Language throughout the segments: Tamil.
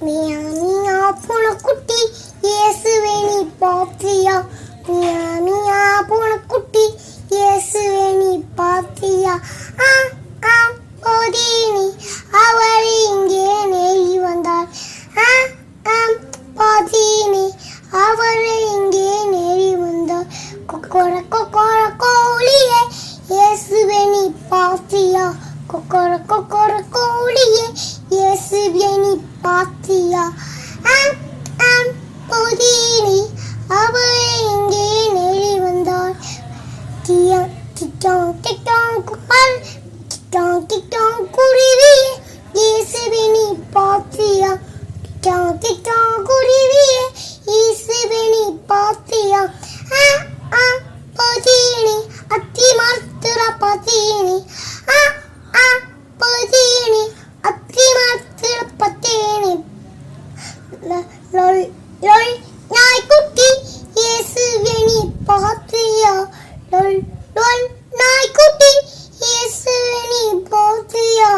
மியா மியா பூனைக்குட்டி இயேசுவே நீ பாத்தியா? மியா மியா பூனைக்குட்டி இயேசுவே நீ பாத்தியா? போதினி அவர் இங்கே நெறி வந்தார். போதினி அவர் இங்கே நெறி வந்தார். கொக்கர கொக்கர கோழியே இயேசுவே நீ பாத்தியா? கொக்கர கொக்கர கோழியே இயேசுவே நீ பாத்தியா? போதினி அவர் இங்கே நெறி வந்தார். டிட்டாங் டிட்டாங் குப்பல் டிட்டாங் டிட்டாங் குருவியே இயேசுவே நீ பாத்தியா? டிட்டாங் டிட்டாங் குருவியே இயேசுவே நீ பாத்தியா? போதினி அத்தி மாத்திர பத்தினி போதினி அத்தி மாத்திர பத்தினி லொல் லொல் நாய்க்குட்டி இயேசுவே நீ பாத்தியா? லொல் லொல் நாய்க்குட்டி இயேசுவே நீ பாத்தியா?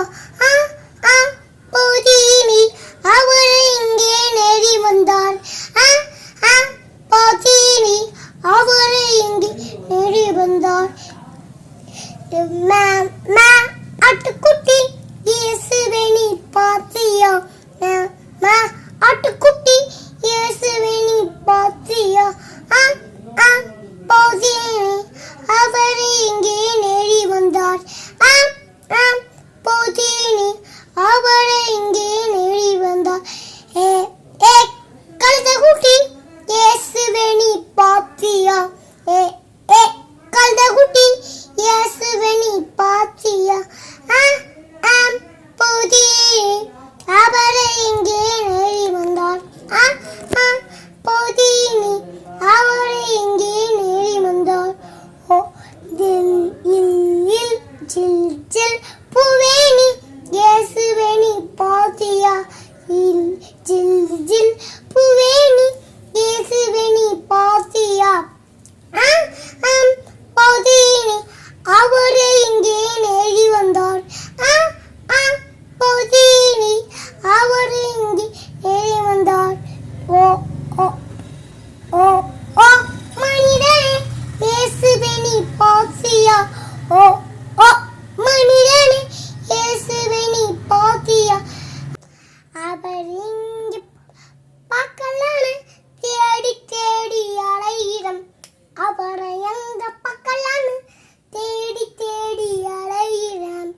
போதினி அவர் இங்கே நெறி வந்தார். போதினி அவர் இங்கே நெறி வந்தார். ஆட்டுக்குட்டி இயேசுவே நீ பாத்தியா? ஆட்டுக்குட்டி இயேசுவே நீ பாத்தியா? போதினி அவர் இங்கே நெறி வந்தார். போதினி அவர் இங்கே நெறி வந்தார். கழுதைக்குட்டி இயேசுவே நீ பாத்தியா? கழுதைக்குட்டி இயேசுவே நீ பாத்தியா? போதினி அவர் இங்கே நெறி வந்தார். போதினி அவர் இங்கே நெறி வந்தார். ஜில் ஜில் பூவேணி இயேசுவே நீ பாத்தியா? ஜில் ஜில் பூவேணி இயேசுவே நீ பாத்தியா? போதினி அவர் இங்கே நெறி வந்தார். போதினி அவர் இங்கே நெறி வந்தார். ஓ ஓ ஓ ஓ மனிதனே இயேசுவே நீ பாத்தியா? ஓ ஓ மனிதனே இயேசுவே நீ பாத்தியா? அவர் இங்கே பார்க்கலான தேடி தேடி அலையிடம். அவரை எங்க பார்க்கலான தேடி தேடி அலையிடம்.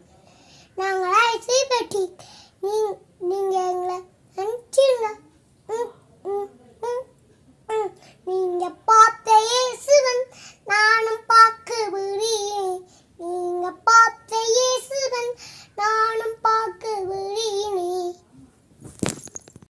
நாங்கள் ஐசி பெட்டி நீங்க எங்களை நினைச்சிருங்க. நீங்க பார்த்த இயேசுவன் நானும் பார்க்க விடுறேன். நீங்க பார்த்த இயேசுவன் நானும் பார்க்க